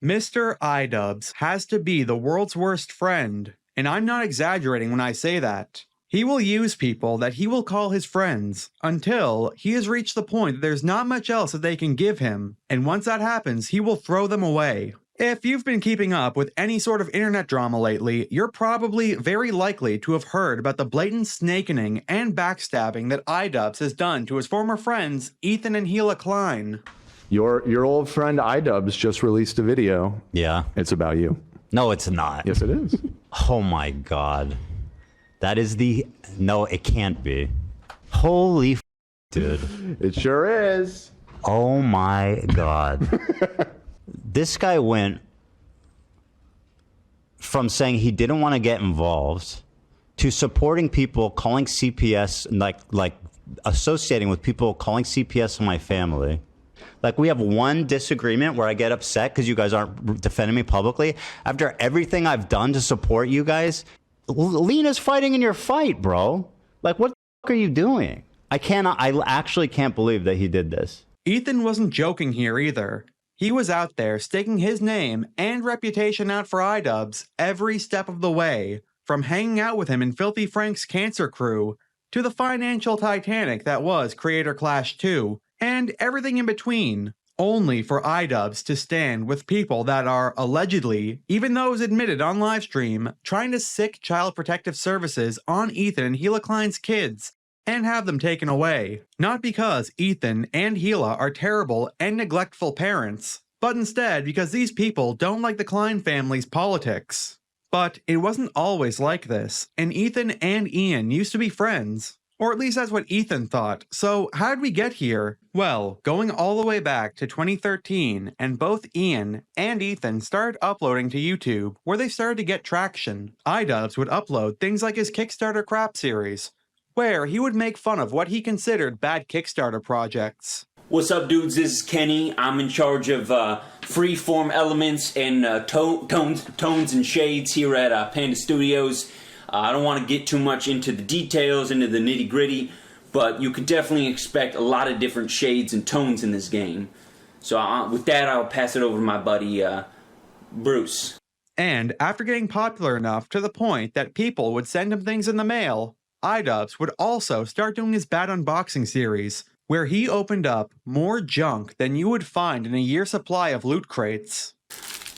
Mr. iDubbbz has to be the world's worst friend, and I'm not exaggerating when I say that. He will use people that he will call his friends until he has reached the point that there's not much else that they can give him, and once that happens, he will throw them away. If you've been keeping up with any sort of internet drama lately, you're probably very likely to have heard about the blatant snakening and backstabbing that iDubbbz has done to his former friends Ethan and Hila Klein. Your old friend iDubbbz just released a video. Yeah. It's about you. No, it's not. Yes, it is. Oh my God. That is the... No, it can't be. Holy dude. It sure is. Oh my God. This guy went from saying he didn't want to get involved to supporting people calling CPS, like associating with people calling CPS on my family. Like, we have one disagreement where I get upset because you guys aren't defending me publicly. After everything I've done to support you guys, Lena's fighting in your fight, bro. Like, what the fuck are you doing? I actually can't believe that he did this. Ethan wasn't joking here either. He was out there staking his name and reputation out for iDubbbz every step of the way, from hanging out with him in Filthy Frank's Cancer Crew, to the financial Titanic that was Creator Clash 2, and everything in between, only for iDubbbz to stand with people that are allegedly, even those admitted on livestream, trying to sick Child Protective Services on Ethan and Hila Klein's kids and have them taken away. Not because Ethan and Hila are terrible and neglectful parents, but instead because these people don't like the Klein family's politics. But it wasn't always like this, and Ethan and Ian used to be friends. Or at least that's what Ethan thought. So how'd we get here? Well, going all the way back to 2013, and both Ian and Ethan started uploading to YouTube, where they started to get traction. iDubbbz would upload things like his Kickstarter crap series, where he would make fun of what he considered bad Kickstarter projects. What's up, dudes? This is Kenny. I'm in charge of freeform elements and tones and shades here at Panda Studios. I don't want to get too much into the details, into the nitty-gritty, but you could definitely expect a lot of different shades and tones in this game. So with that, I'll pass it over to my buddy, Bruce. And after getting popular enough to the point that people would send him things in the mail, iDubbbz would also start doing his bad unboxing series, where he opened up more junk than you would find in a year's supply of loot crates.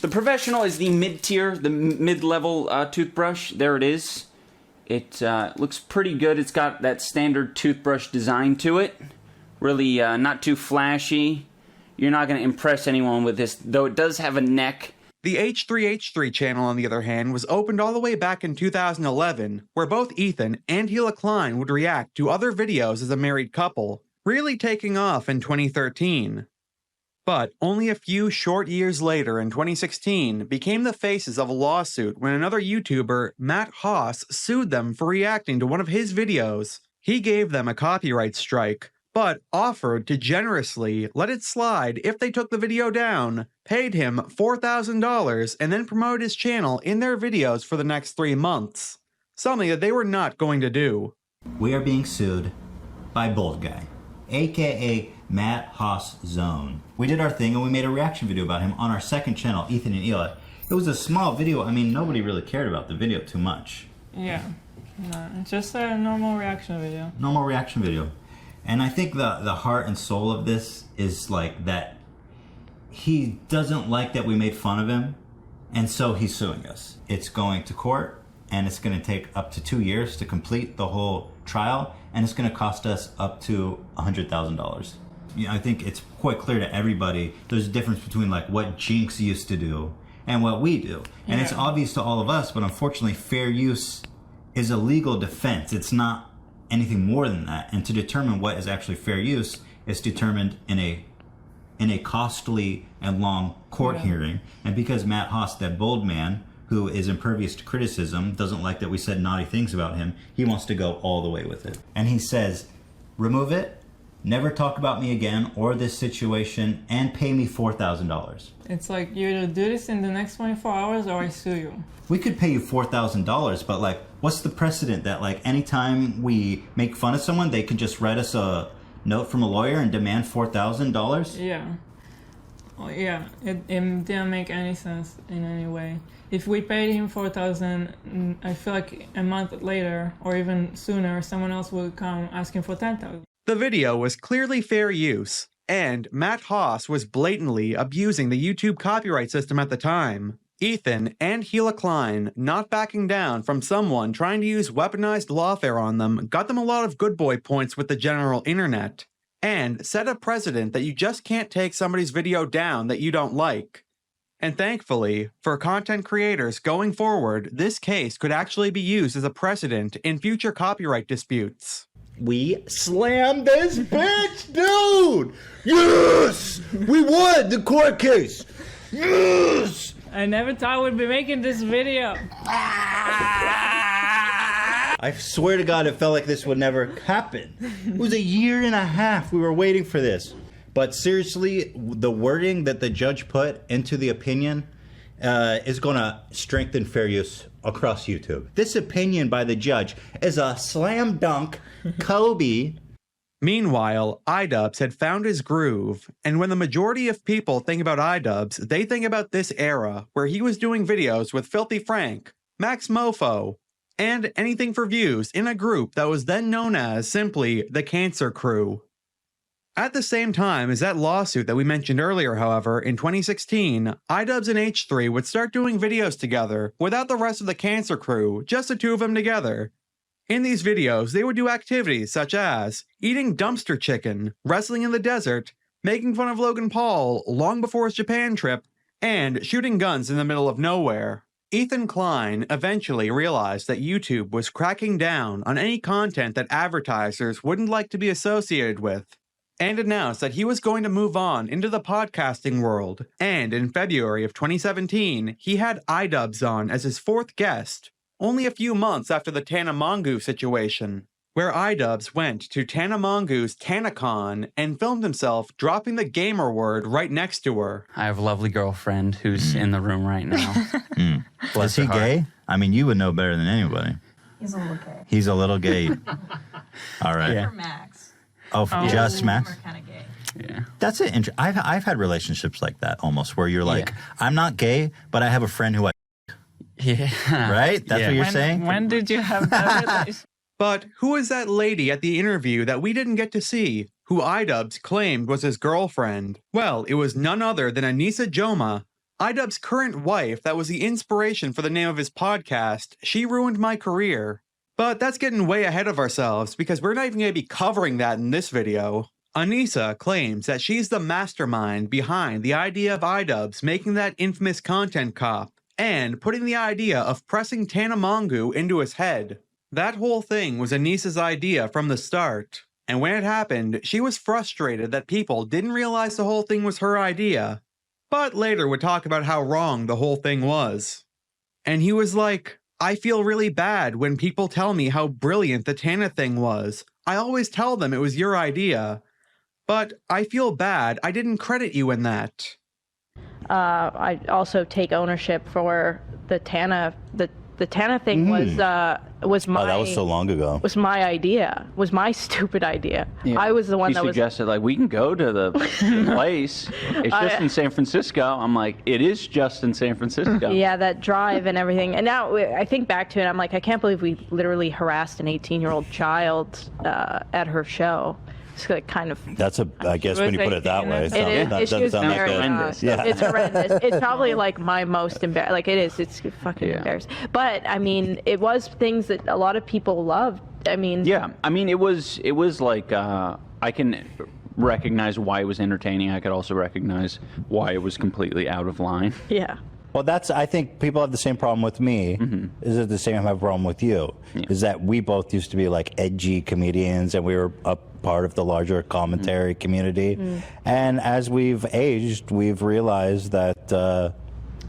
The Professional is the mid-tier, the mid-level toothbrush. There it is. It looks pretty good. It's got that standard toothbrush design to it. Really not too flashy. You're not going to impress anyone with this, though it does have a neck. The H3H3 channel, on the other hand, was opened all the way back in 2011, where both Ethan and Hila Klein would react to other videos as a married couple, really taking off in 2013. But only a few short years later, in 2016, became the faces of a lawsuit when another YouTuber, Matt Haas, sued them for reacting to one of his videos. He gave them a copyright strike, but offered to generously let it slide if they took the video down, paid him $4,000, and then promoted his channel in their videos for the next 3 months. Something that they were not going to do. We are being sued by Bold Guy, aka Matt Haas Zone. We did our thing and we made a reaction video about him on our second channel, Ethan and Eli. It was a small video. I mean, nobody really cared about the video too much. Yeah, no, it's just a normal reaction video. Normal reaction video. And I think the heart and soul of this is like that he doesn't like that we made fun of him, and so he's suing us. It's going to court, and it's going to take up to 2 years to complete the whole trial, and it's going to cost us up to $100,000. You know, I think it's quite clear to everybody there's a difference between like what Jinx used to do and what we do. And it's obvious to all of us, but unfortunately fair use is a legal defense. It's not anything more than that. And to determine what is actually fair use is determined in a costly and long court hearing. And because Matt Haas, that bold man who is impervious to criticism, doesn't like that we said naughty things about him, he wants to go all the way with it. And he says, remove it, never talk about me again or this situation, and pay me $4,000. It's like, you either do this in the next 24 hours or I sue you. We could pay you $4,000, but like, what's the precedent that like anytime we make fun of someone, they can just write us a note from a lawyer and demand $4,000? Yeah. Oh, yeah, it didn't make any sense in any way. If we paid him 4,000, I feel like a month later, or even sooner, someone else would come asking for 10,000. The video was clearly fair use, and Matt Haas was blatantly abusing the YouTube copyright system at the time. Ethan and Gila Klein not backing down from someone trying to use weaponized lawfare on them got them a lot of good boy points with the general internet, and set a precedent that you just can't take somebody's video down that you don't like. And thankfully, for content creators going forward, this case could actually be used as a precedent in future copyright disputes. We slammed this bitch, dude! Yes! We won the court case! Yes! I never thought we'd be making this video. I swear to God, it felt like this would never happen. It was a year and a half we were waiting for this. But seriously, the wording that the judge put into the opinion is going to strengthen fair use across YouTube. This opinion by the judge is a slam dunk Kobe. Meanwhile, iDubbbz had found his groove, and when the majority of people think about iDubbbz, they think about this era where he was doing videos with Filthy Frank, Max Mofo, and anything for views in a group that was then known as simply the Cancer Crew. At the same time as that lawsuit that we mentioned earlier, however, in 2016, iDubbbz and H3 would start doing videos together without the rest of the Cancer Crew, just the two of them together. In these videos, they would do activities such as eating dumpster chicken, wrestling in the desert, making fun of Logan Paul long before his Japan trip, and shooting guns in the middle of nowhere. Ethan Klein eventually realized that YouTube was cracking down on any content that advertisers wouldn't like to be associated with, and announced that he was going to move on into the podcasting world. And in February of 2017, he had iDubbbz on as his fourth guest, only a few months after the Tana Mongeau situation, where iDubbbz went to Tana Mongeau's TanaCon and filmed himself dropping the gamer word right next to her. I have a lovely girlfriend who's in the room right now. Is he gay? I mean, you would know better than anybody. He's a little gay. He's a little gay. All right. Yeah. For Max. Oh, just Max? We're kind of gay. Yeah. That's it. I've had relationships like that almost, where you're like, I'm not gay, but I have a friend who I... Yeah. Right? That's what you're saying? When did you have that relationship? But who is that lady at the interview that we didn't get to see, who iDubbbz claimed was his girlfriend? Well, it was none other than Anisa Jomha, iDubbbz's current wife that was the inspiration for the name of his podcast, She Ruined My Career. But that's getting way ahead of ourselves, because we're not even going to be covering that in this video. Anisa claims that she's the mastermind behind the idea of iDubbbz making that infamous Content Cop, and putting the idea of pressing Tana Mongeau into his head. That whole thing was Anisa's idea from the start, and when it happened, she was frustrated that people didn't realize the whole thing was her idea, but later would talk about how wrong the whole thing was. And he was like, I feel really bad when people tell me how brilliant the Tana thing was. I always tell them it was your idea, but I feel bad I didn't credit you in that. I also take ownership for the Tana. The Tana thing was my. Oh, that was so long ago. Was my idea. Was my stupid idea. Yeah. I was the one that suggested, like, we can go to the place. It's just in San Francisco. I'm like, it is just in San Francisco. Yeah, that drive and everything. And now I think back to it, I'm like, I can't believe we literally harassed an 18-year-old child at her show. It's like kind of. That's I guess when you put it that way, it doesn't sound like horrendous. Yeah. It's horrendous. It's probably like my most embarrassing. Like it is. It's fucking embarrassing. But I mean, it was things that a lot of people loved. I mean. Yeah, I mean, it was like I can recognize why it was entertaining. I could also recognize why it was completely out of line. Yeah. Well, I think people have the same problem with me. Is it the same have a problem with you? Yeah. Is that we both used to be like edgy comedians and we were a part of the larger commentary community. And as we've aged, we've realized that,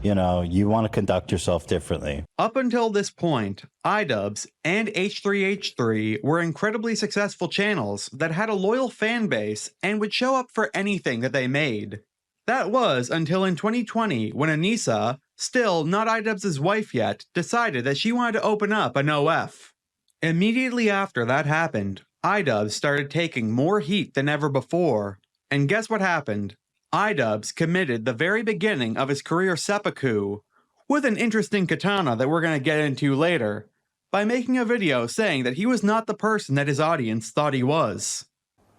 you want to conduct yourself differently. Up until this point, iDubbbz and H3H3 were incredibly successful channels that had a loyal fan base and would show up for anything that they made. That was until in 2020 when Anisa, still not iDubbbz's wife yet, decided that she wanted to open up an OF. Immediately after that happened, iDubbbz started taking more heat than ever before. And guess what happened? iDubbbz committed the very beginning of his career seppuku with an interesting katana that we're going to get into later by making a video saying that he was not the person that his audience thought he was.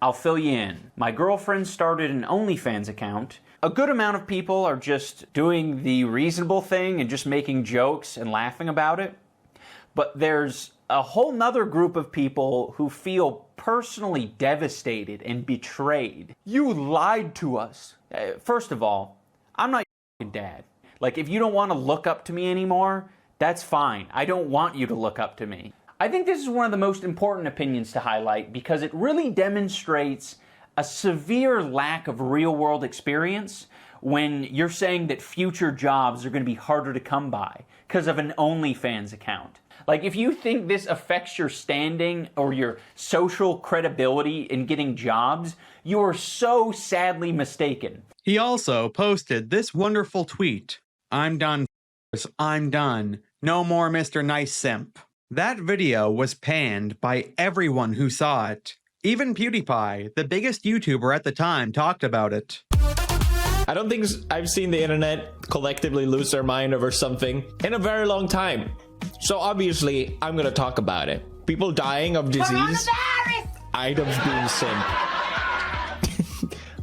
I'll fill you in. My girlfriend started an OnlyFans account. A good amount of people are just doing the reasonable thing and just making jokes and laughing about it. But there's a whole nother group of people who feel personally devastated and betrayed. You lied to us. First of all, I'm not your dad. Like, if you don't want to look up to me anymore, that's fine. I don't want you to look up to me. I think this is one of the most important opinions to highlight because it really demonstrates a severe lack of real-world experience when you're saying that future jobs are going to be harder to come by because of an OnlyFans account. Like, if you think this affects your standing or your social credibility in getting jobs, you are so sadly mistaken. He also posted this wonderful tweet. I'm done, I'm done. No more Mr. Nice Simp. That video was panned by everyone who saw it. Even PewDiePie, the biggest YouTuber at the time, talked about it. I don't think I've seen the internet collectively lose their mind over something in a very long time. So obviously, I'm gonna talk about it. People dying of disease, iDubbbz being simp.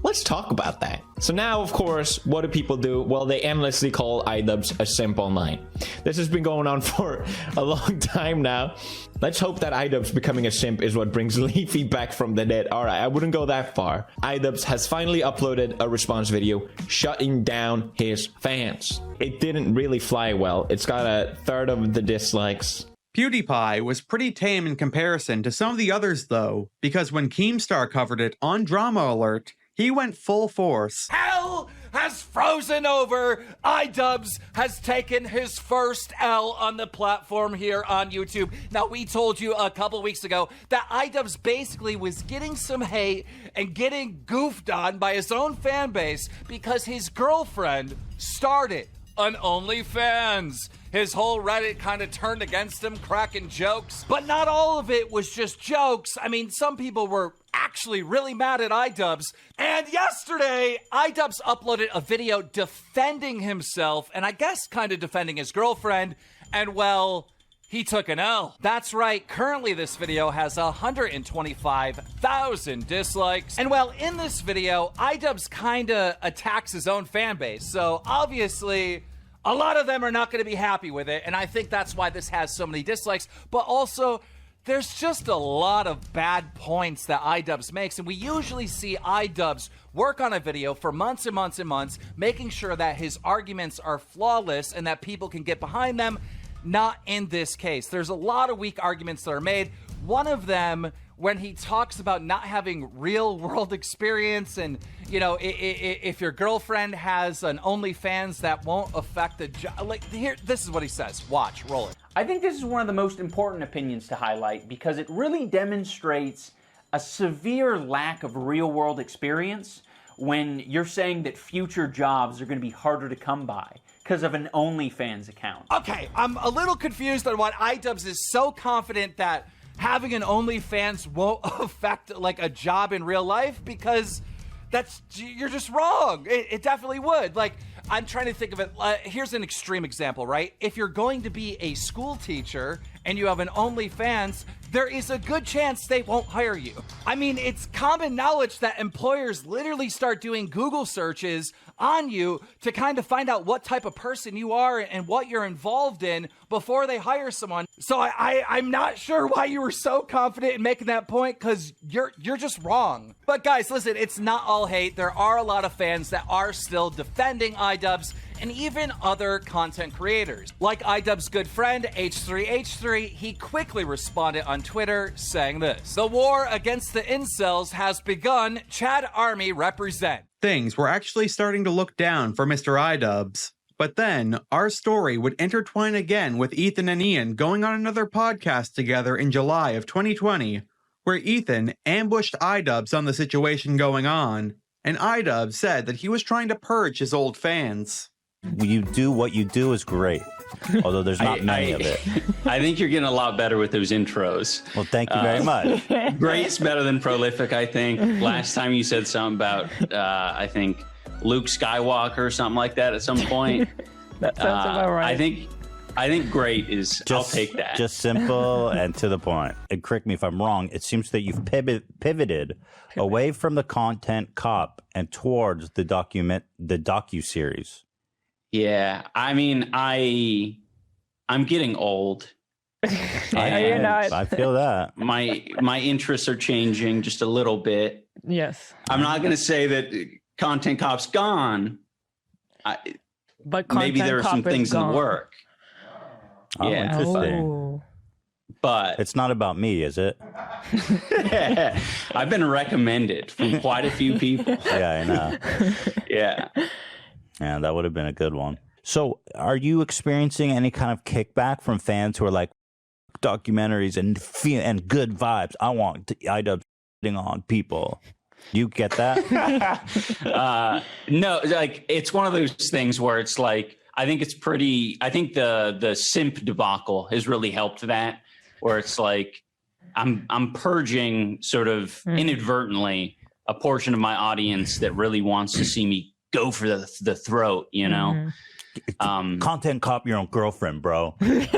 Let's talk about that. So now, of course, what do people do? Well, they endlessly call iDubbbz a simp online. This has been going on for a long time now. Let's hope that iDubbbz becoming a simp is what brings Leafy back from the dead. Alright, I wouldn't go that far. iDubbbz has finally uploaded a response video shutting down his fans. It didn't really fly well. It's got a third of the dislikes. PewDiePie was pretty tame in comparison to some of the others though, because when Keemstar covered it on Drama Alert, he went full force. Hell has frozen over. iDubbbz has taken his first L on the platform here on YouTube. Now, we told you a couple weeks ago that iDubbbz basically was getting some hate and getting goofed on by his own fan base because his girlfriend started an OnlyFans. His whole Reddit kind of turned against him, cracking jokes. But not all of it was just jokes. I mean, some people were actually really mad at iDubbbz. And yesterday, iDubbbz uploaded a video defending himself, and I guess kind of defending his girlfriend, and well, he took an L. That's right, currently this video has 125,000 dislikes. And well, in this video, iDubbbz kinda attacks his own fan base, so obviously, a lot of them are not gonna be happy with it, and I think that's why this has so many dislikes, but also, there's just a lot of bad points that iDubbbz makes, and we usually see iDubbbz work on a video for months and months and months, making sure that his arguments are flawless and that people can get behind them. Not in this case. There's a lot of weak arguments that are made. One of them, when he talks about not having real world experience and, you know, if your girlfriend has an OnlyFans, that won't affect the job. Like, here, this is what he says. Watch, roll it. I think this is one of the most important opinions to highlight because it really demonstrates a severe lack of real-world experience when you're saying that future jobs are going to be harder to come by because of an OnlyFans account. Okay, I'm a little confused on why iDubbbz is so confident that having an OnlyFans won't affect like a job in real life because you're just wrong. It definitely would. Like, I'm trying to think of it. Here's an extreme example, right? If you're going to be a school teacher and you have an OnlyFans, there is a good chance they won't hire you. I mean, it's common knowledge that employers literally start doing Google searches on you to kind of find out what type of person you are and what you're involved in before they hire someone. So I'm not sure why you were so confident in making that point because you're just wrong. But guys, listen, it's not all hate. There are a lot of fans that are still defending iDubbbz and even other content creators. Like iDubbbz's good friend, H3H3, he quickly responded on Twitter saying this: "The war against the incels has begun. Chad Army represent." Things were actually starting to look down for Mr. iDubbbz. But then, our story would intertwine again with Ethan and Ian going on another podcast together in July of 2020, where Ethan ambushed iDubbbz on the situation going on, and iDubbbz said that he was trying to purge his old fans. You do what you do is great, although there's not many of it. I think you're getting a lot better with those intros. Well, thank you very much. Great's better than prolific, I think. Last time you said something about, I think, Luke Skywalker or something like that at some point. That sounds about right. I think great is. I'll take that. Just simple and to the point. And correct me if I'm wrong. It seems that you've pivoted away from the content cop and towards the docu-series. Yeah, I mean, I'm getting old. I feel that. My interests are changing just a little bit. Yes. I'm not going to say that content cop's gone. But maybe there are some things in the work. Oh, Yeah. interesting. But it's not about me, is it? I've been recommended from quite a few people. Yeah, I know. Yeah. Yeah, that would have been a good one. So, are you experiencing any kind of kickback from fans who are like, documentaries and good vibes? I want iDubbbz on people. You get that? No, like it's one of those things where it's like I think the simp debacle has really helped that, where it's like I'm purging sort of inadvertently a portion of my audience that really wants to see me go for the throat, you know. Content cop your own girlfriend, bro.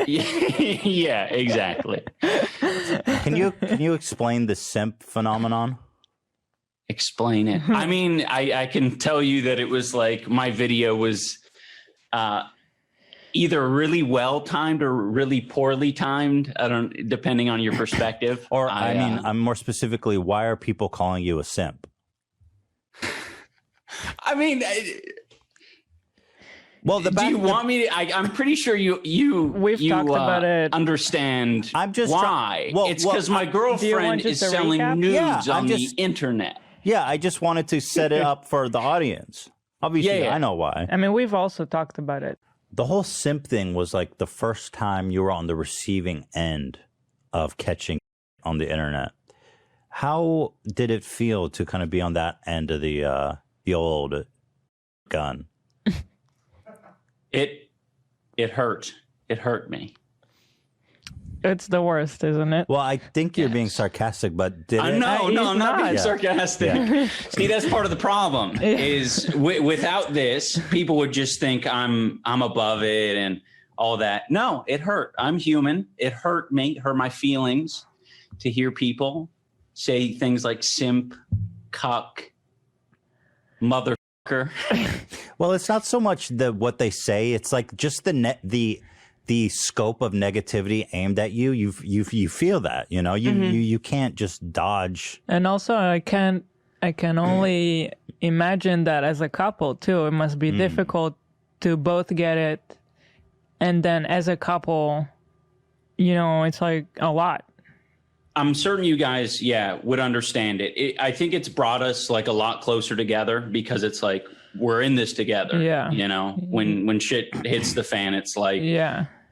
Yeah, exactly. Can you explain the simp phenomenon? Explain it. I mean, I can tell you that it was like my video was either really well timed or really poorly timed. Depending on your perspective. Or I mean, I'm more specifically, why are people calling you a simp? I mean, well, do you want me to? I'm pretty sure we've talked about it. Understand I'm just why. It's because my girlfriend is selling nudes on the internet. Yeah, I just wanted to set it up for the audience. Obviously, I know why. I mean, we've also talked about it. The whole simp thing was like the first time you were on the receiving end of catching on the internet. How did it feel to kind of be on that end of the old gun? It hurt. It hurt me. It's the worst, isn't it? Well, I think you're being sarcastic, but did it? No, I'm not being sarcastic. Yeah. See, that's part of the problem. Is without this, people would just think I'm above it and all that. No, it hurt. I'm human. It hurt me, hurt my feelings to hear people say things like simp, cuck, motherfucker. Well, it's not so much what they say. It's like just the scope of negativity aimed at you. You feel that, you know. You can't just dodge. And also, I can only imagine that as a couple too. It must be difficult to both get it, and then as a couple, you know, it's like a lot. I'm certain you guys, would understand it. I think it's brought us like a lot closer together because it's like we're in this together. Yeah. You know, when shit hits the fan, it's like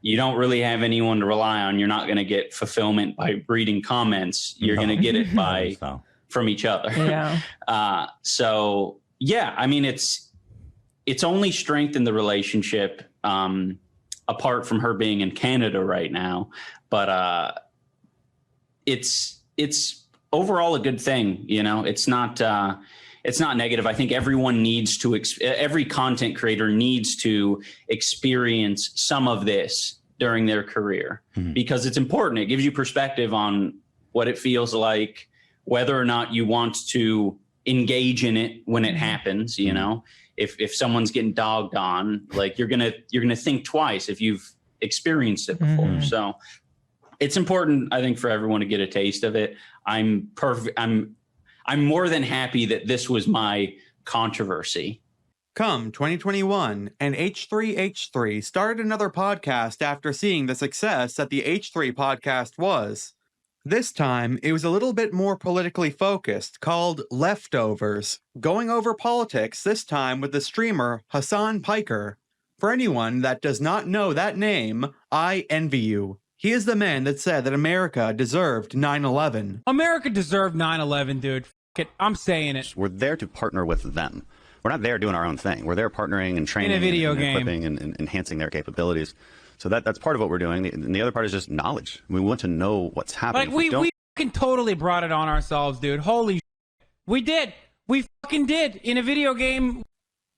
you don't really have anyone to rely on. You're not going to get fulfillment by reading comments. You're going to get it from each other. Yeah. So yeah, I mean, it's only strengthened the relationship. Apart from her being in Canada right now, but it's overall a good thing. You know, it's not negative. I think everyone needs to, every content creator needs to experience some of this during their career because it's important. It gives you perspective on what it feels like, whether or not you want to engage in it when it happens. You know, if someone's getting dogged on, like you're gonna think twice if you've experienced it before. So it's important, I think, for everyone to get a taste of it. I'm more than happy that this was my controversy. Come 2021, and H3H3 started another podcast after seeing the success that the H3 podcast was. This time, it was a little bit more politically focused, called Leftovers, going over politics, this time with the streamer Hasan Piker. For anyone that does not know that name, I envy you. He is the man that said that America deserved 9/11. America deserved 9/11, dude. F it. I'm saying it. We're there to partner with them. We're not there doing our own thing. We're there partnering and training in a video and game. Equipping and enhancing their capabilities. So that's part of what we're doing. And the other part is just knowledge. We want to know what's happening. Like we fucking totally brought it on ourselves, dude. Holy shit. We did. We fucking did in a video game.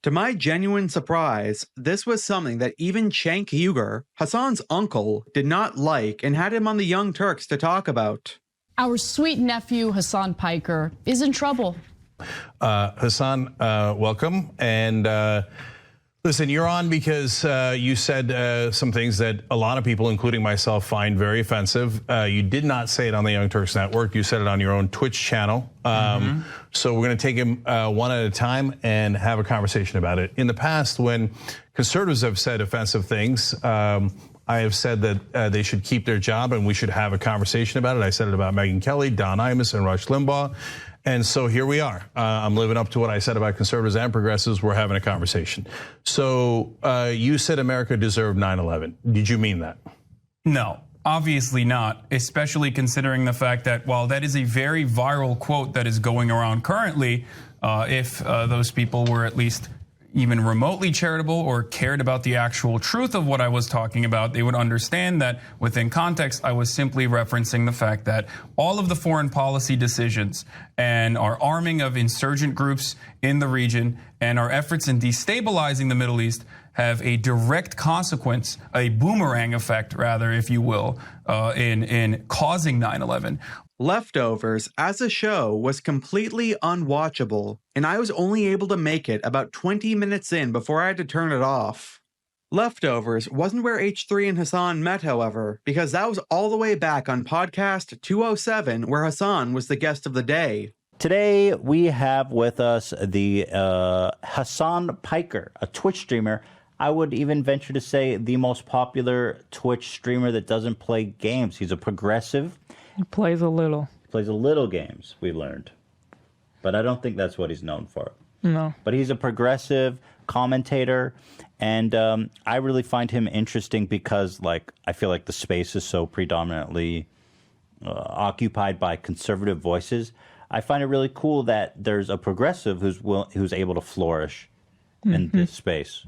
To my genuine surprise, this was something that even Cenk Uygur, Hasan's uncle, did not like and had him on the Young Turks to talk about. Our sweet nephew, Hasan Piker, is in trouble. Hasan, welcome. And listen, you're on because you said some things that a lot of people, including myself, find very offensive. You did not say it on the Young Turks Network. You said it on your own Twitch channel. So we're going to take them one at a time and have a conversation about it. In the past, when conservatives have said offensive things, I have said that they should keep their job and we should have a conversation about it. I said it about Megyn Kelly, Don Imus, and Rush Limbaugh. And so here we are. I'm living up to what I said about conservatives and progressives. We're having a conversation. So you said America deserved 9/11. Did you mean that? No, obviously not, especially considering the fact that while that is a very viral quote that is going around currently, if those people were at least even remotely charitable or cared about the actual truth of what I was talking about, they would understand that within context, I was simply referencing the fact that all of the foreign policy decisions and our arming of insurgent groups in the region and our efforts in destabilizing the Middle East have a direct consequence, a boomerang effect, rather, if you will, in causing 9/11. Leftovers, as a show, was completely unwatchable, and I was only able to make it about 20 minutes in before I had to turn it off. Leftovers wasn't where H3 and Hasan met, however, because that was all the way back on podcast 207, where Hasan was the guest of the day. Today, we have with us the Hasan Piker, a Twitch streamer. I would even venture to say the most popular Twitch streamer that doesn't play games. He's a progressive. He plays a little. Plays a little games, we learned. But I don't think that's what he's known for. No. But he's a progressive commentator, and I really find him interesting because, like, I feel like the space is so predominantly occupied by conservative voices. I find it really cool that there's a progressive who's able to flourish in this space.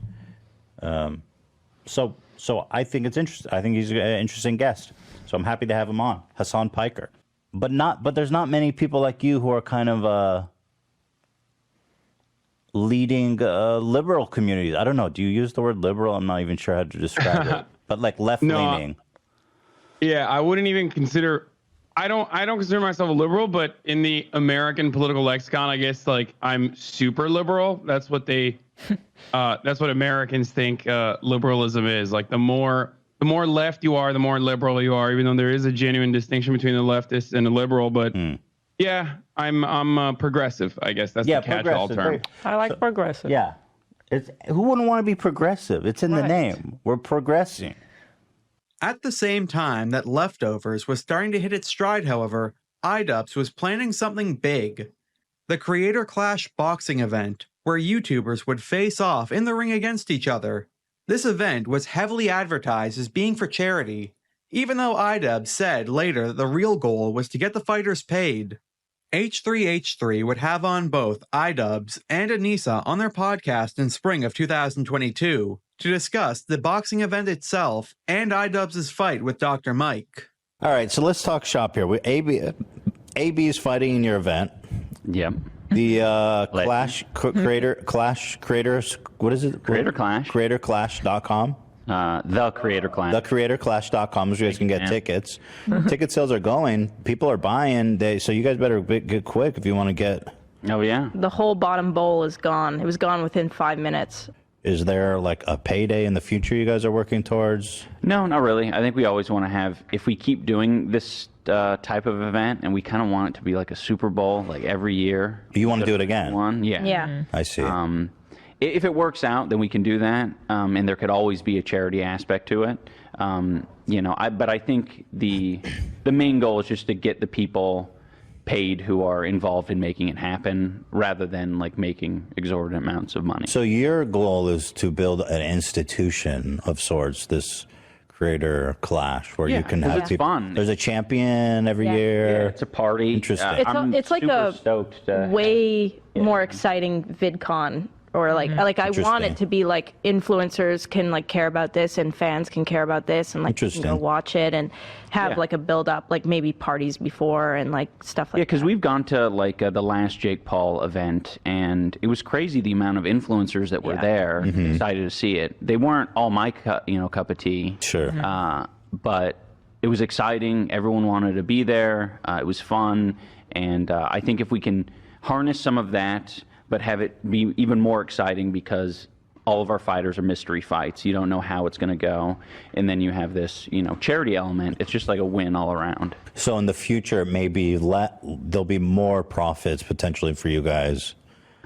So I think it's interesting. I think he's an interesting guest. So I'm happy to have him on, Hasan Piker. But there's not many people like you who are kind of leading liberal communities. I don't know. Do you use the word liberal? I'm not even sure how to describe it. But like left-leaning. Yeah, I wouldn't even consider. I don't consider myself a liberal, but in the American political lexicon, I guess like I'm super liberal. That's what that's what Americans think liberalism is. Like the more left you are, the more liberal you are. Even though there is a genuine distinction between the leftist and the liberal, but yeah, I'm progressive. I guess that's the catch-all term. I like progressive. Yeah, who wouldn't want to be progressive? It's in the name. We're progressing. At the same time that Leftovers was starting to hit its stride, however, iDubbbz was planning something big. The Creator Clash boxing event, where YouTubers would face off in the ring against each other. This event was heavily advertised as being for charity, even though iDubbbz said later that the real goal was to get the fighters paid. H3H3 would have on both iDubbbz and Anisa on their podcast in spring of 2022 to discuss the boxing event itself and iDubbbz's fight with Dr. Mike. All right, so let's talk shop here. AB is fighting in your event. Yep. The Clash Creators, what is it? Creator Clash. CreatorClash.com. The Creator Clash. TheCreatorClash.com, so you guys can get tickets. Ticket sales are going. People are buying. So you guys better get quick if you want to get. Oh, yeah. The whole bottom bowl is gone. It was gone within 5 minutes. Is there like a payday in the future you guys are working towards? No, not really. I think we always want to have, if we keep doing this type of event, and we kind of want it to be like a Super Bowl, like every year. You want to do it again? Yeah. Yeah. I see. If it works out, then we can do that, and there could always be a charity aspect to it. But I think the main goal is just to get the people paid who are involved in making it happen, rather than like making exorbitant amounts of money. So your goal is to build an institution of sorts, this Creator Clash, where you can have people. Fun. There's a champion every year. Yeah, it's a party. Interesting. It's like a way more exciting VidCon or like I want Interesting. it to be like influencers can like care about this and fans can care about this and like you can go Interesting. watch it and have Yeah. like a build up, like maybe parties before and like stuff like Yeah, because we've gone to like the last Jake Paul event, and it was crazy the amount of influencers that were there. Excited to see it. They weren't all my cup of tea. Sure. But it was exciting. Everyone wanted to be there. It was fun, and I think if we can harness some of that, but have it be even more exciting, because all of our fighters are mystery fights. You don't know how it's going to go, and then you have this, charity element. It's just like a win all around. So in the future, maybe there'll be more profits potentially for you guys.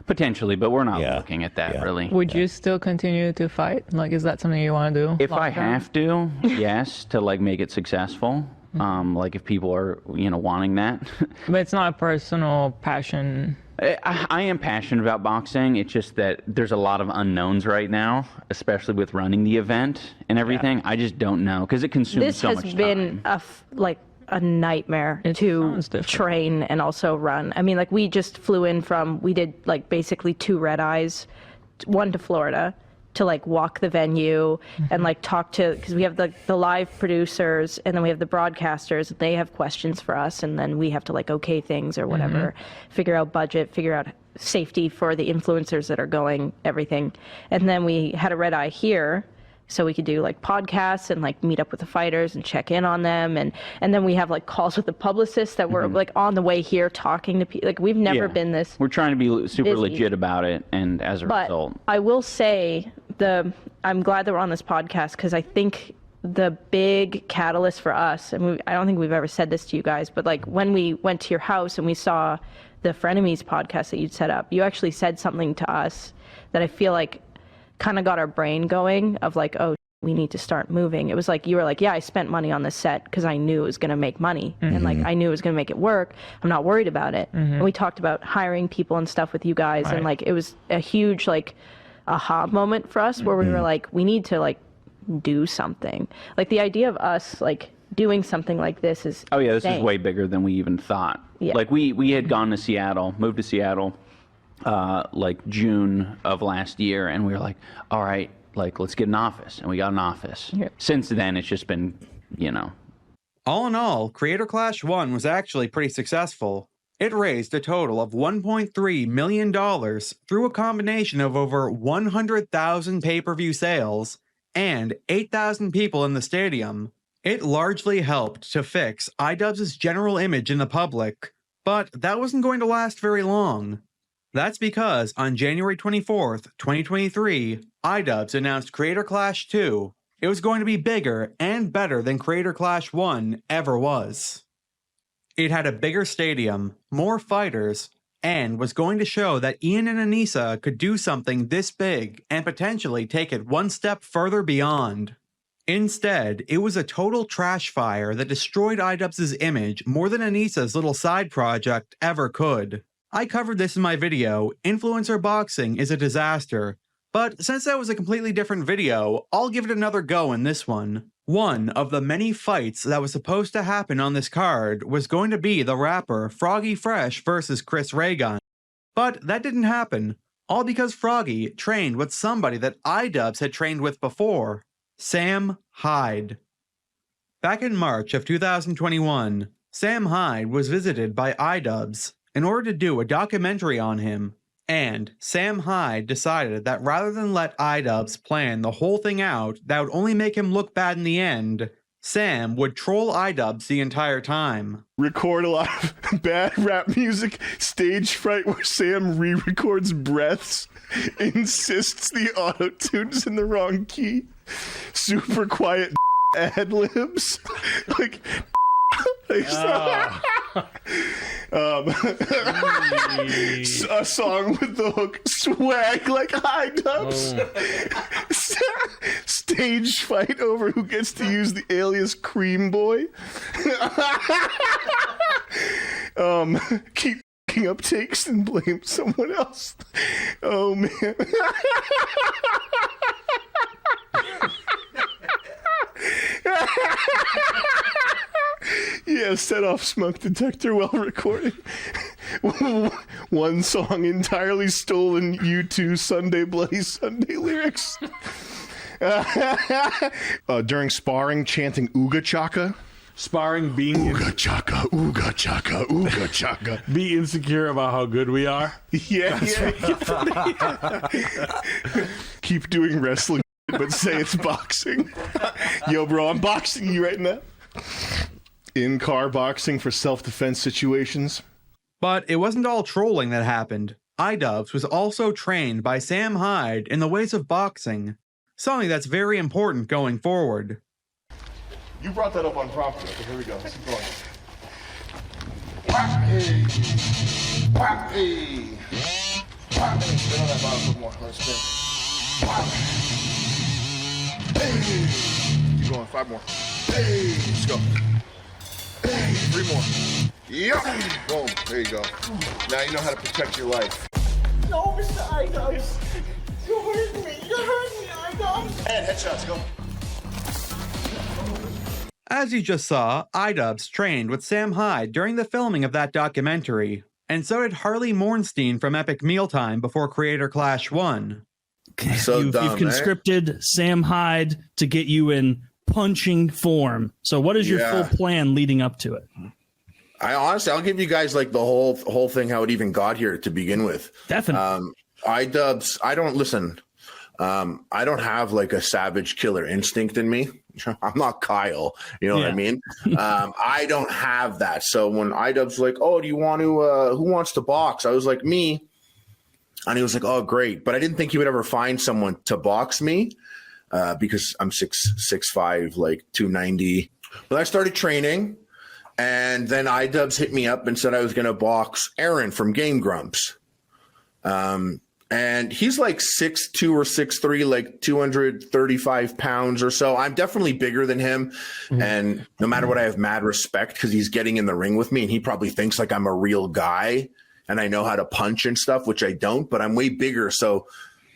Potentially, but we're not looking at that really. Would you still continue to fight? Like, is that something you want to do? If I long term? have to, yes, to like make it successful. Like if people are, wanting that. But it's not a personal passion. I am passionate about boxing. It's just that there's a lot of unknowns right now, especially with running the event and everything. I just don't know, because it consumes this so has much time. been a nightmare to train and also run. I mean, like we just flew in we did like basically 2 red eyes, one to Florida, to like walk the venue and like talk to, because we have the live producers and then we have the broadcasters. They have questions for us, and then we have to like okay things or whatever, figure out budget, figure out safety for the influencers that are going, everything. And then we had a red eye here, so we could do like podcasts and like meet up with the fighters and check in on them, and then we have like calls with the publicists that were like on the way here talking to people. Like we've never been this. We're trying to be super busy. legit about it, and as a result, I will say I'm glad that we're on this podcast, because I think the big catalyst for us, and I don't think we've ever said this to you guys, but like when we went to your house and we saw the Frenemies podcast that you'd set up, you actually said something to us that I feel like kind of got our brain going of like, oh, we need to start moving. It was like, you were like, yeah, I spent money on this set because I knew it was going to make money. And like, I knew it was going to make it work. I'm not worried about it. And we talked about hiring people and stuff with you guys. And like, it was a huge like aha moment for us where we were like, we need to like do something. Like the idea of us like doing something like this is this insane. is way bigger than we even thought. Yeah. Like we had gone to Seattle, moved to Seattle, like June of last year, and we were like, all right, like let's get an office, and we got an office. Since then, it's just been, All in all, Creator Clash 1 was actually pretty successful. It raised a total of $1.3 million through a combination of over 100,000 pay-per-view sales and 8,000 people in the stadium. It largely helped to fix iDubbbz's general image in the public, but that wasn't going to last very long. That's because on January 24th, 2023, iDubbbz announced Creator Clash 2. It was going to be bigger and better than Creator Clash 1 ever was. It had a bigger stadium, more fighters, and was going to show that Ian and Anisa could do something this big and potentially take it one step further beyond. Instead, it was a total trash fire that destroyed iDubbbz's image more than Anisa's little side project ever could. I covered this in my video, Influencer Boxing is a Disaster, but since that was a completely different video, I'll give it another go in this one. One of the many fights that was supposed to happen on this card was going to be the rapper Froggy Fresh versus Chris Raygun. But that didn't happen, all because Froggy trained with somebody that iDubbbz had trained with before, Sam Hyde. Back in March of 2021, Sam Hyde was visited by iDubbbz in order to do a documentary on him, and Sam Hyde decided that rather than let iDubbbz plan the whole thing out that would only make him look bad in the end, Sam would troll iDubbbz the entire time. Record a lot of bad rap music, stage fright where Sam re-records breaths, insists the auto-tune's in the wrong key, super quiet ad-libs, like a song with the hook swag like iDubbbz. Stage fight over who gets to use the alias Cream Boy. Keep picking up takes and blame someone else. Oh man. Yeah, set off smoke detector while recording. One song entirely stolen U2 Sunday Bloody Sunday lyrics. During sparring, chanting Ooga Chaka. Sparring, being Ooga Chaka, Ooga Chaka, Ooga Chaka. Be insecure about how good we are. Yeah. Keep doing wrestling, but say it's boxing. Yo, bro, I'm boxing you right now. In-car boxing for self-defense situations. But it wasn't all trolling that happened. iDubbbz was also trained by Sam Hyde in the ways of boxing, something that's very important going forward. You brought that up on prompter. Okay, here we go. Let's keep going. Hey. Hey. Spin on that bottom a little more. Let's spin. Hey. Keep going. 5 more. Hey. Let's go. Hey. 3 more. Yep. Boom. There you go. Now you know how to protect your life. No, Mr. iDubbbz. You hurt me. You hurt me, iDubbbz. And headshots. Go. As you just saw, iDubbbz trained with Sam Hyde during the filming of that documentary, and so did Harley Mornstein from Epic Mealtime before Creator Clash 1. You've conscripted Sam Hyde to get you in punching form. So what is your full plan leading up to it? I'll give you guys like the whole thing, how it even got here to begin with. Definitely. iDubbbz, I don't have like a savage killer instinct in me. I'm not Kyle, you know what I mean? I don't have that. So when iDubbbz like, oh, do you want to, who wants to box? I was like, me. And he was like, oh, great. But I didn't think he would ever find someone to box me because I'm 6'5", like 290. But I started training, and then iDubbbz hit me up and said I was going to box Aaron from Game Grumps. And he's like 6'2" or 6'3", like 235 pounds or so. I'm definitely bigger than him. Mm-hmm. And no matter what, I have mad respect because he's getting in the ring with me, and he probably thinks like I'm a real guy and I know how to punch and stuff, which I don't, but I'm way bigger. So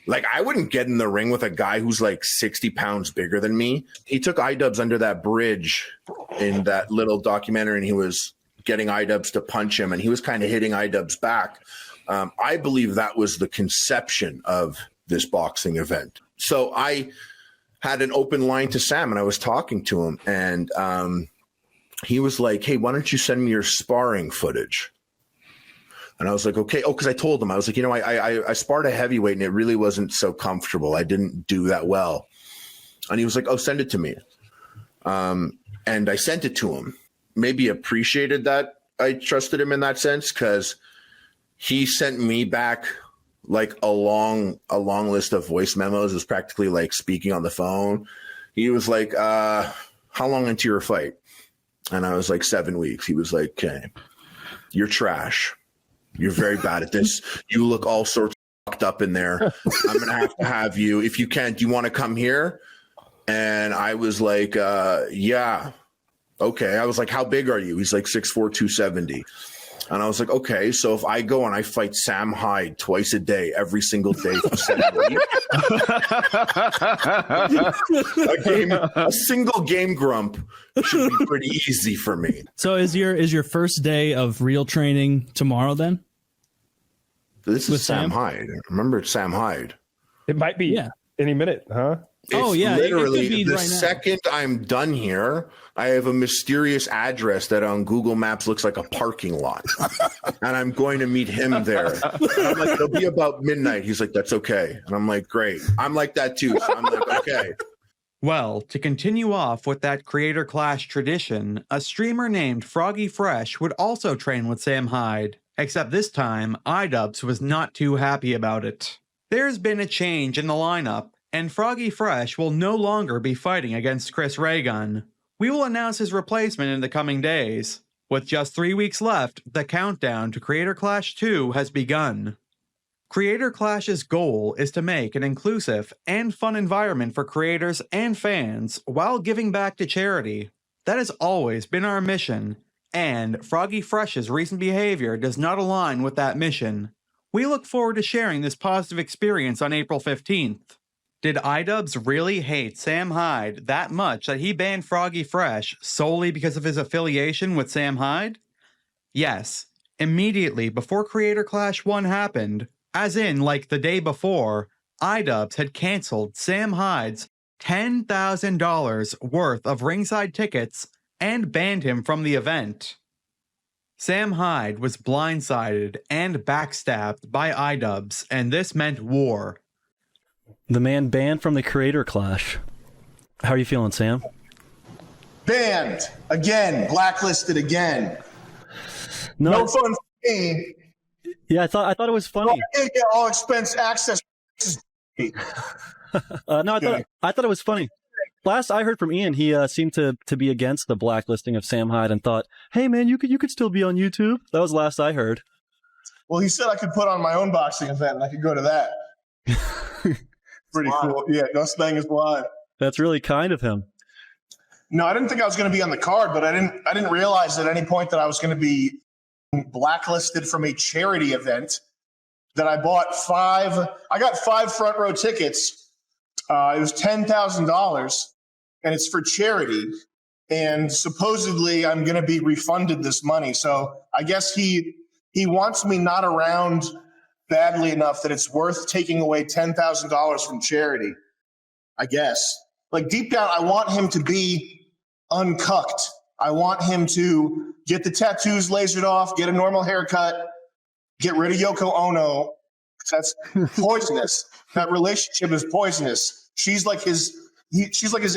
like I wouldn't get in the ring with a guy who's like 60 pounds bigger than me. He took iDubbbz under that bridge in that little documentary, and he was getting iDubbbz to punch him, and he was kind of hitting iDubbbz back. I believe that was the conception of this boxing event. So I had an open line to Sam, and I was talking to him, and he was like, hey, why don't you send me your sparring footage? And I was like, okay. Oh, because I told him, I was like, you know, I sparred a heavyweight, and it really wasn't so comfortable. I didn't do that well. And he was like, oh, send it to me. And I sent it to him. Maybe appreciated that I trusted him in that sense, because he sent me back like a long list of voice memos. It was practically like speaking on the phone. He was like, how long into your fight? And I was like, 7 weeks. He was like, okay, you're trash. You're very bad at this. You look all sorts of fucked up in there. I'm going to have you. If you can, do you want to come here? And I was like, yeah. Okay. I was like, how big are you? He's like 6'4", 270. And I was like, okay, so if I go and I fight Sam Hyde twice a day, every single day for 7 weeks, a single game grump should be pretty easy for me. So is your first day of real training tomorrow then? This is Sam Hyde. Remember, it's Sam Hyde. It might be any minute, huh? Literally the second I'm done here, I have a mysterious address that on Google Maps looks like a parking lot, and I'm going to meet him there. And I'm like, it'll be about midnight. He's like, that's okay. And I'm like, great. I'm like that too. So I'm like, okay. Well, to continue off with that Creator Clash tradition, a streamer named Froggy Fresh would also train with Sam Hyde, except this time, iDubbbz was not too happy about it. There's been a change in the lineup, and Froggy Fresh will no longer be fighting against Chris Raygun. We will announce his replacement in the coming days. With just 3 weeks left, the countdown to Creator Clash 2 has begun. Creator Clash's goal is to make an inclusive and fun environment for creators and fans while giving back to charity. That has always been our mission, and Froggy Fresh's recent behavior does not align with that mission. We look forward to sharing this positive experience on April 15th. Did iDubbbz really hate Sam Hyde that much that he banned Froggy Fresh solely because of his affiliation with Sam Hyde? Yes, Immediately before Creator Clash 1 happened, as in like the day before, iDubbbz had canceled Sam Hyde's $10,000 worth of ringside tickets and banned him from the event. Sam Hyde was blindsided and backstabbed by iDubbbz, and this meant war. The man banned from the Creator Clash. How are you feeling, Sam? Banned again, blacklisted again. No fun for me. Yeah, I thought it was funny. I can't get all expense access. No, I thought it was funny. Last I heard from Ian, he seemed to be against the blacklisting of Sam Hyde and thought, "Hey man, you could still be on YouTube." That was last I heard. Well, he said I could put on my own boxing event and I could go to that. Pretty cool. Yeah, Gus Bang is live. That's really kind of him. No, I didn't think I was going to be on the card, but I didn't realize at any point that I was going to be blacklisted from a charity event. That I bought I got 5 front row tickets. It was $10,000, and it's for charity. And supposedly I'm going to be refunded this money. So I guess he wants me not around badly enough that it's worth taking away $10,000 from charity. I guess. Like deep down, I want him to be uncucked. I want him to get the tattoos lasered off, get a normal haircut, get rid of Yoko Ono. That's poisonous. That relationship is poisonous. She's like his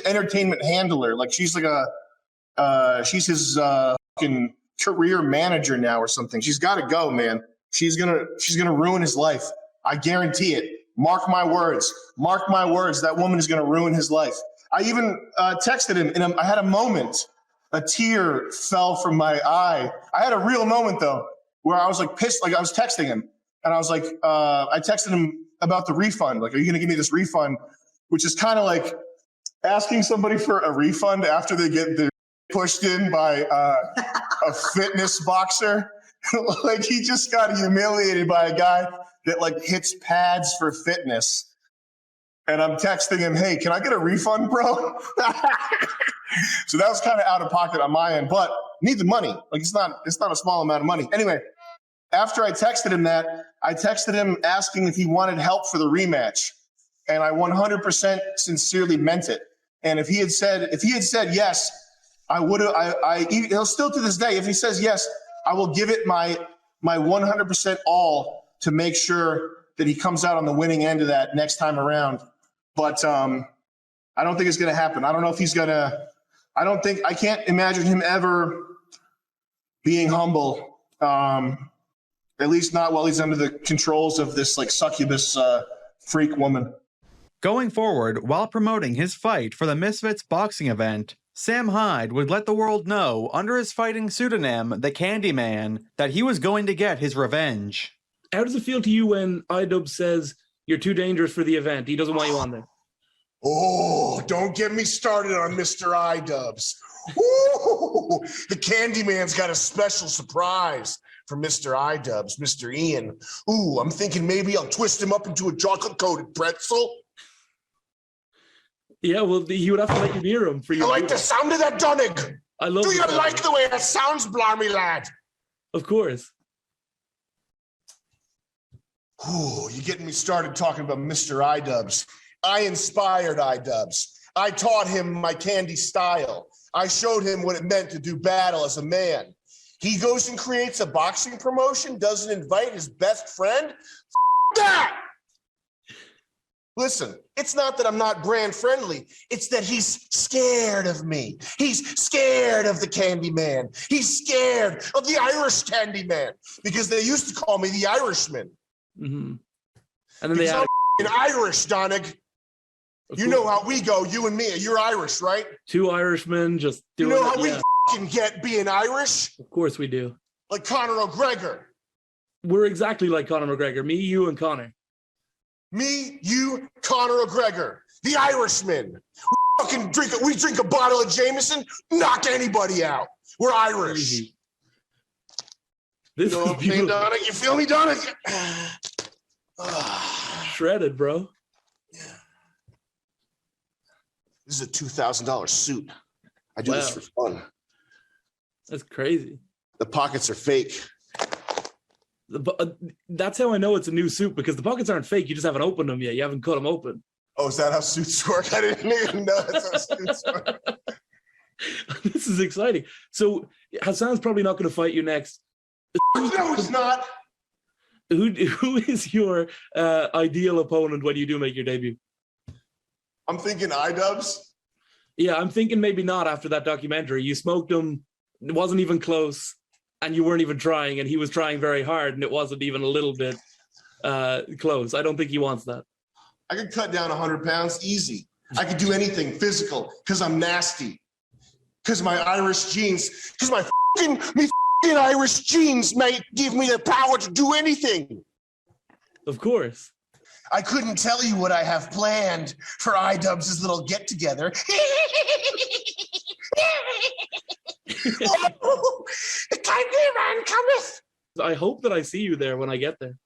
entertainment handler. Like she's his fucking career manager now or something. She's got to go, man. She's gonna ruin his life. I guarantee it. Mark my words. Mark my words. That woman is gonna ruin his life. I even texted him, and I had a moment. A tear fell from my eye. I had a real moment though, where I was like pissed. Like I was texting him, and I was like, I texted him about the refund. Like, are you gonna give me this refund? Which is kind of like asking somebody for a refund after they get their pushed in by a fitness boxer. Like he just got humiliated by a guy that like hits pads for fitness. And I'm texting him, "Hey, can I get a refund, bro?" So that was kind of out of pocket on my end, but need the money. Like it's not a small amount of money. Anyway, after I texted him that, I texted him asking if he wanted help for the rematch. And I 100% sincerely meant it. And if he had said yes, I would have, he'll still to this day, if he says yes, I will give it my 100% all to make sure that he comes out on the winning end of that next time around. But I don't think it's going to happen. I don't know if he's going to, I can't imagine him ever being humble. At least not while he's under the controls of this like succubus freak woman. Going forward, while promoting his fight for the Misfits boxing event, Sam Hyde would let the world know under his fighting pseudonym, the Candyman, that he was going to get his revenge. How does it feel to you when iDubbbz says you're too dangerous for the event? He doesn't want you on there. Oh, don't get me started on Mr. iDubbbz. Ooh, the Candyman's got a special surprise for Mr. iDubbbz, Mr. Ian. Ooh, I'm thinking maybe I'll twist him up into a chocolate-coated pretzel. Yeah, well, he would have to let you near him for you. I like the sound of that, Donnig. I love. Do you like the way that sounds, Blarmy lad? Of course. Ooh, you're getting me started talking about Mr. iDubbbz. I inspired iDubbbz. I taught him my candy style. I showed him what it meant to do battle as a man. He goes and creates a boxing promotion, doesn't invite his best friend. That! Listen, it's not that I'm not brand friendly. It's that he's scared of me. He's scared of the Candyman. He's scared of the Irish Candyman because they used to call me the Irishman. Mm-hmm. And then because I'm Irish, Donnig. You know how we go, you and me. You're Irish, right? Two Irishmen just doing it. You know how we fucking get being Irish? Of course we do. Like Conor McGregor. We're exactly like Conor McGregor. Me, you, and Conor. Me, you, Conor McGregor, the Irishman. We drink a bottle of Jameson, knock anybody out. We're Irish. This you know what I'm saying, Donna? You feel me, Donna? Shredded, bro. Yeah. This is a $2,000 suit. I do this for fun. That's crazy. The pockets are fake. That's how I know it's a new suit, because the pockets aren't fake. You just haven't opened them yet. You haven't cut them open. Oh, is that how suits work? I didn't even know that's how suits work. This is exciting. So Hasan's probably not going to fight you next. No, he's not. Who is your ideal opponent when you do make your debut? I'm thinking iDubbbz. Yeah, I'm thinking maybe not after that documentary. You smoked him. It wasn't even close. And you weren't even trying, and he was trying very hard, and it wasn't even a little bit close. I don't think he wants that. I could cut down 100 pounds easy. I could do anything physical because I'm nasty. Because my Irish genes, because my Irish genes may give me the power to do anything. Of course. I couldn't tell you what I have planned for iDubbbz's little get-together. Oh, the Candyman cometh. I hope that I see you there when I get there.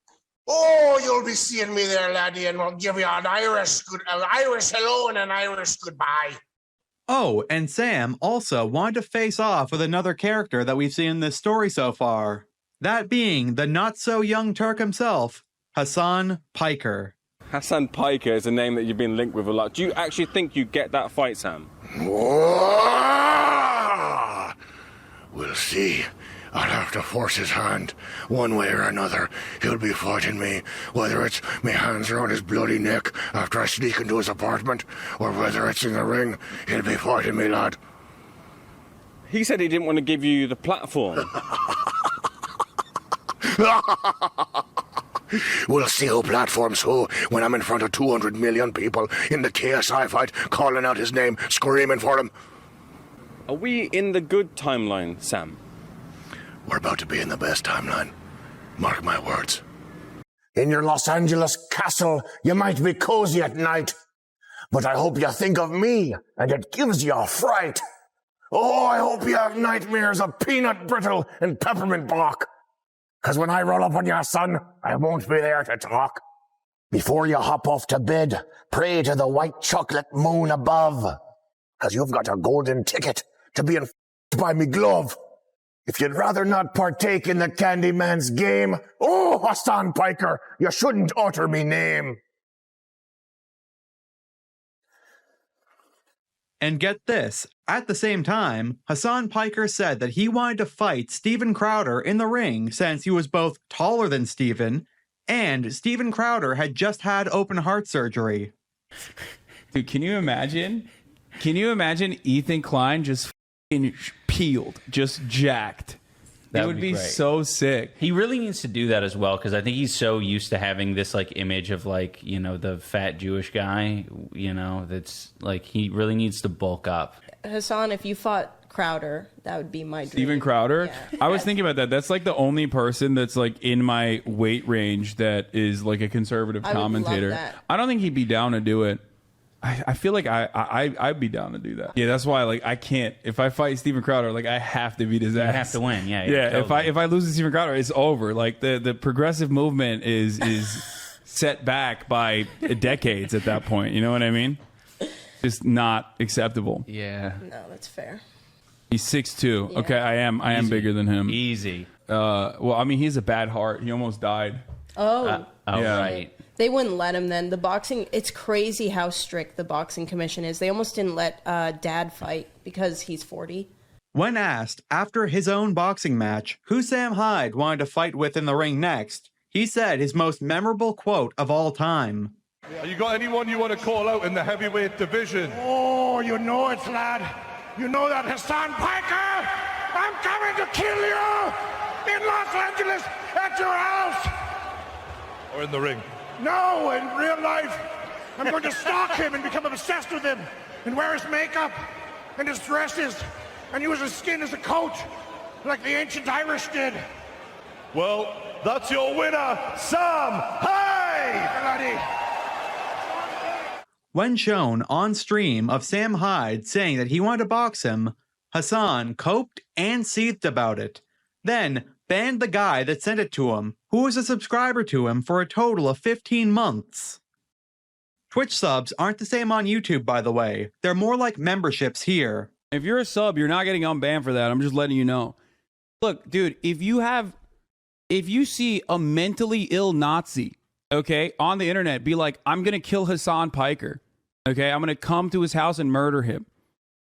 Oh, you'll be seeing me there, laddie, and we'll give you an Irish hello and an Irish goodbye. Oh, and Sam also wanted to face off with another character that we've seen in this story so far. That being the not-so-young Turk himself, Hasan Piker. Hasan Piker is a name that you've been linked with a lot. Do you actually think you get that fight, Sam? We'll see. I'll have to force his hand. One way or another, he'll be fighting me. Whether it's me hands around his bloody neck after I sneak into his apartment, or whether it's in the ring, he'll be fighting me, lad. He said he didn't want to give you the platform. We'll see who platforms who when I'm in front of 200 million people in the KSI fight, calling out his name, screaming for him. Are we in the good timeline, Sam? We're about to be in the best timeline. Mark my words. In your Los Angeles castle, you might be cozy at night, but I hope you think of me, and it gives you a fright. Oh, I hope you have nightmares of peanut brittle and peppermint bark. 'Cause when I roll up on your son, I won't be there to talk. Before you hop off to bed, pray to the white chocolate moon above. 'Cause you've got a golden ticket to being by me glove. If you'd rather not partake in the Candyman's game, oh, Hasan Piker, you shouldn't utter me name. And get this, at the same time, Hasan Piker said that he wanted to fight Steven Crowder in the ring since he was both taller than Steven, and Steven Crowder had just had open heart surgery. Dude, can you imagine? Can you imagine Ethan Klein just f***ing peeled, just jacked? That would be great. so sick. He really needs to do that as well, because I think he's so used to having this like image of like, you know, the fat Jewish guy, you know, that's like he really needs to bulk up. Hasan, if you fought Crowder, that would be my dream. Steven Crowder? Yeah. I was thinking about that. That's like the only person that's like in my weight range that is like a conservative commentator. Love that. I don't think he'd be down to do it. I feel like I'd be down to do that. Yeah, that's why like I can't. If I fight Steven Crowder, like I have to beat his ass. You have to win. Yeah. Yeah. Totally. If I lose to Steven Crowder, it's over. Like the progressive movement is set back by decades at that point. You know what I mean? Just not acceptable. Yeah. No, that's fair. He's 6'2". Yeah. Okay, I am bigger than him. Easy. Well, I mean, he's a bad heart. He almost died. Oh. Yeah. Right. They wouldn't let him then. The boxing, it's crazy how strict the boxing commission is. They almost didn't let Dad fight because he's 40. When asked after his own boxing match who Sam Hyde wanted to fight with in the ring next, he said his most memorable quote of all time. You got anyone you want to call out in the heavyweight division? Oh, you know it, lad. You know that, Hasan Piker. I'm coming to kill you in Los Angeles at your house. Or in the ring? No, in real life. I'm going to stalk him and become obsessed with him and wear his makeup and his dresses and use his skin as a coat like the ancient Irish did. Well, that's your winner, Sam Hyde! When shown on stream of Sam Hyde saying that he wanted to box him, Hasan coped and seethed about it. Then banned the guy that sent it to him, who was a subscriber to him for a total of 15 months. Twitch subs aren't the same on YouTube, by the way. They're more like memberships here. If you're a sub, you're not getting unbanned for that. I'm just letting you know. Look, dude, if you have if you see a mentally ill Nazi, okay, on the internet, be like, I'm going to kill Hasan Piker. Okay, I'm going to come to his house and murder him.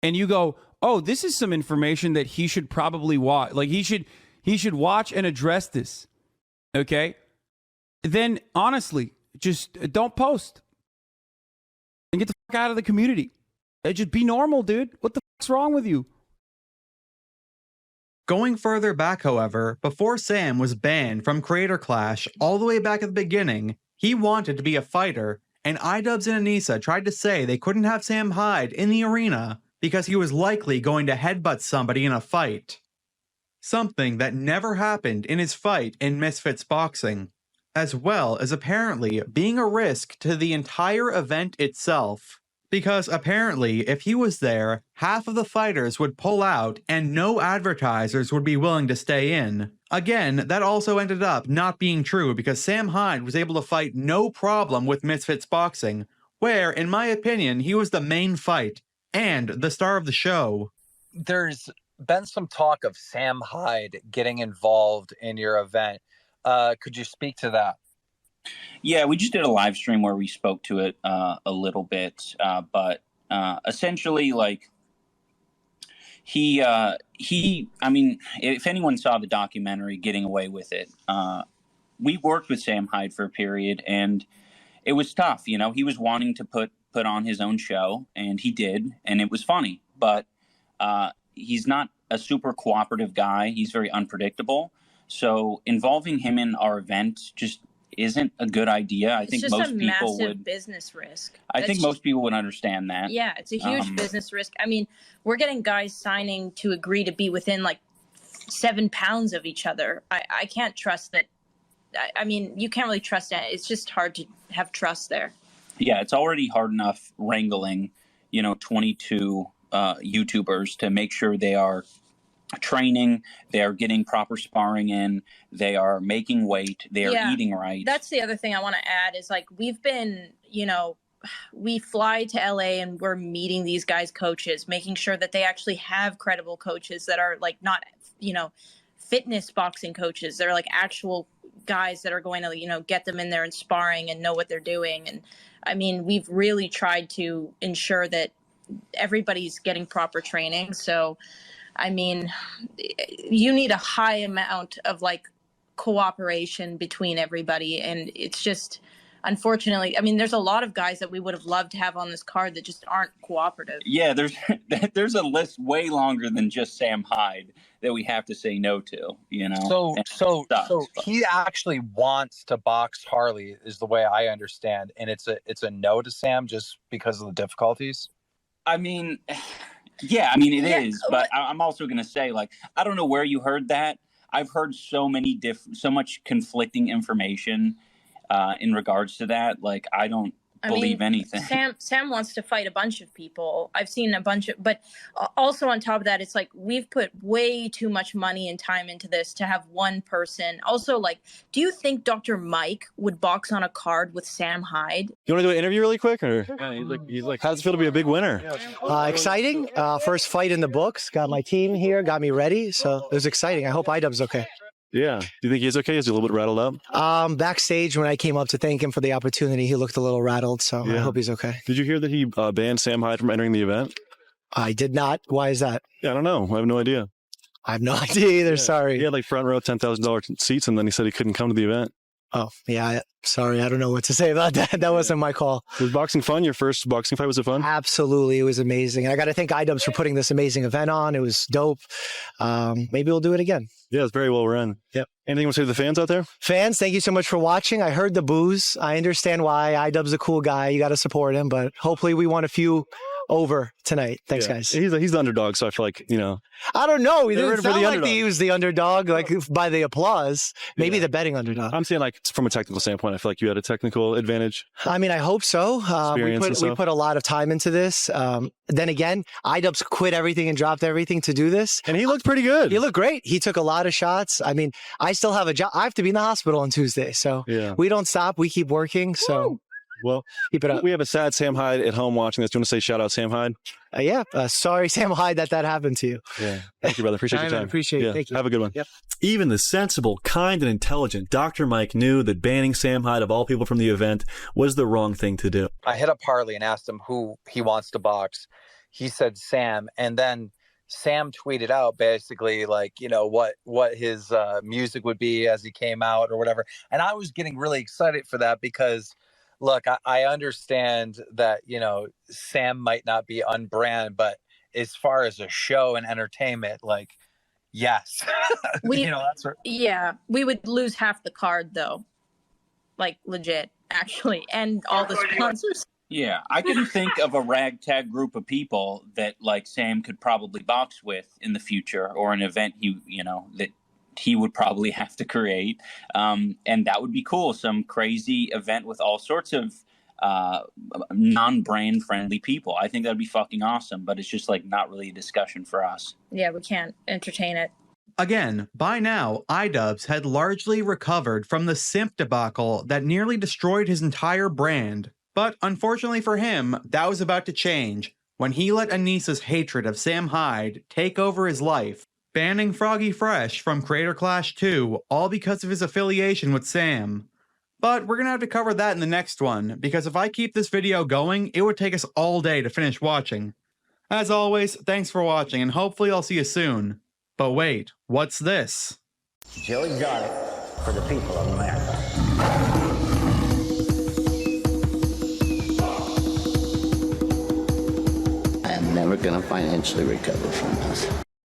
And you go, oh, this is some information that he should probably watch. Like, he should watch and address this. Okay? Then, honestly, just don't post. And get the fuck out of the community. Just be normal, dude. What the fuck's wrong with you? Going further back, however, before Sam was banned from Creator Clash all the way back at the beginning, he wanted to be a fighter, and iDubbbz and Anisa tried to say they couldn't have Sam Hyde in the arena because he was likely going to headbutt somebody in a fight. Something that never happened in his fight in Misfits Boxing, as well as apparently being a risk to the entire event itself. Because apparently, if he was there, half of the fighters would pull out and no advertisers would be willing to stay in. Again, that also ended up not being true because Sam Hyde was able to fight no problem with Misfits Boxing, where, in my opinion, he was the main fight and the star of the show. There's been some talk of Sam Hyde getting involved in your event. Could you speak to that? Yeah, we just did a live stream where we spoke to it a little bit, but essentially, like, I mean, if anyone saw the documentary Getting Away with It, we worked with Sam Hyde for a period, and it was tough. You know, he was wanting to put on his own show, and he did, and it was funny, but he's not a super cooperative guy. He's very unpredictable, so involving him in our event just isn't a good idea. I think most people would. Business risk. I think most people would understand that. Yeah, it's a huge business risk. I mean, we're getting guys signing to agree to be within like 7 pounds of each other. I can't trust that. I mean, you can't really trust that. It's just hard to have trust there. Yeah, it's already hard enough wrangling, 22 YouTubers to make sure they are training, they are getting proper sparring in, they are making weight, they are eating right. That's the other thing I want to add is like we've been, we fly to LA and we're meeting these guys' coaches, making sure that they actually have credible coaches that are like not, fitness boxing coaches. They're like actual guys that are going to, get them in there and sparring and know what they're doing. And I mean, we've really tried to ensure that everybody's getting proper training. So I mean, you need a high amount of like cooperation between everybody. And it's just, unfortunately, I mean, there's a lot of guys that we would have loved to have on this card that just aren't cooperative. Yeah, there's a list way longer than just Sam Hyde that we have to say no to, So he actually wants to box Harley is the way I understand. And it's a no to Sam just because of the difficulties. I mean, yeah, I mean, it is, but I'm also going to say, like, I don't know where you heard that. I've heard so much conflicting information in regards to that. Like, I don't believe anything. Sam wants to fight a bunch of people. I've seen a bunch of, but also on top of that, it's like we've put way too much money and time into this to have one person. Also, like, do you think Dr. Mike would box on a card with Sam Hyde? You want to do an interview really quick? Or he's like, how does it feel to be a big winner? Exciting. First fight in the books. Got my team here, got me ready. So it was exciting. I hope iDubbbz okay. Yeah. Do you think he's okay? Is he a little bit rattled up? Backstage, when I came up to thank him for the opportunity, he looked a little rattled. So I hope he's okay. Did you hear that he banned Sam Hyde from entering the event? I did not. Why is that? Yeah, I don't know. I have no idea. I have no idea either. Sorry. He had like front row $10,000 seats, and then he said he couldn't come to the event. Oh, yeah. Sorry. I don't know what to say about that. That wasn't my call. Was boxing fun? Your first boxing fight, was it fun? Absolutely. It was amazing. And I got to thank iDubbbz for putting this amazing event on. It was dope. Maybe we'll do it again. Yeah, it's very well run. Yep. Anything you want to say to the fans out there? Fans, thank you so much for watching. I heard the boos. I understand why. iDubbbz a cool guy. You got to support him. But hopefully we won a few over tonight. Thanks, guys. He's the underdog, so I feel like, I don't know. He didn't sound like he was the underdog, like by the applause. Maybe the betting underdog. I'm saying, like, from a technical standpoint, I feel like you had a technical advantage. I mean, I hope so. We put a lot of time into this. Then again, iDubbbz quit everything and dropped everything to do this. And he looked pretty good. He looked great. He took a lot of shots. I mean, I still have a job. I have to be in the hospital on Tuesday. So we don't stop. We keep working. So Well, keep it up. We have a sad Sam Hyde at home watching this. Do you want to say shout out Sam Hyde? Sorry, Sam Hyde, that happened to you. Yeah. Thank you, brother. Appreciate your time. Appreciate it. Thank you. Have a good one. Yep. Even the sensible, kind, and intelligent Dr. Mike knew that banning Sam Hyde of all people from the event was the wrong thing to do. I hit up Harley and asked him who he wants to box. He said Sam, and then Sam tweeted out basically like, what his music would be as he came out or whatever. And I was getting really excited for that because, look, I understand that, Sam might not be on brand, but as far as a show and entertainment, like, yes. Yeah, we would lose half the card though. Like legit, actually, and all the sponsors. Yeah, I can think of a ragtag group of people that like Sam could probably box with in the future, or an event that he would probably have to create, and that would be cool. Some crazy event with all sorts of non-brand friendly people. I think that'd be fucking awesome, but it's just like not really a discussion for us. Yeah, we can't entertain it. Again, by now, iDubbbz had largely recovered from the simp debacle that nearly destroyed his entire brand. But unfortunately for him, that was about to change when he let Anisa's hatred of Sam Hyde take over his life, banning Froggy Fresh from Creator Clash 2, all because of his affiliation with Sam. But we're gonna have to cover that in the next one, because if I keep this video going, it would take us all day to finish watching. As always, thanks for watching, and hopefully I'll see you soon. But wait, what's this? Joey got it for the people of America. I am never going to financially recover from this.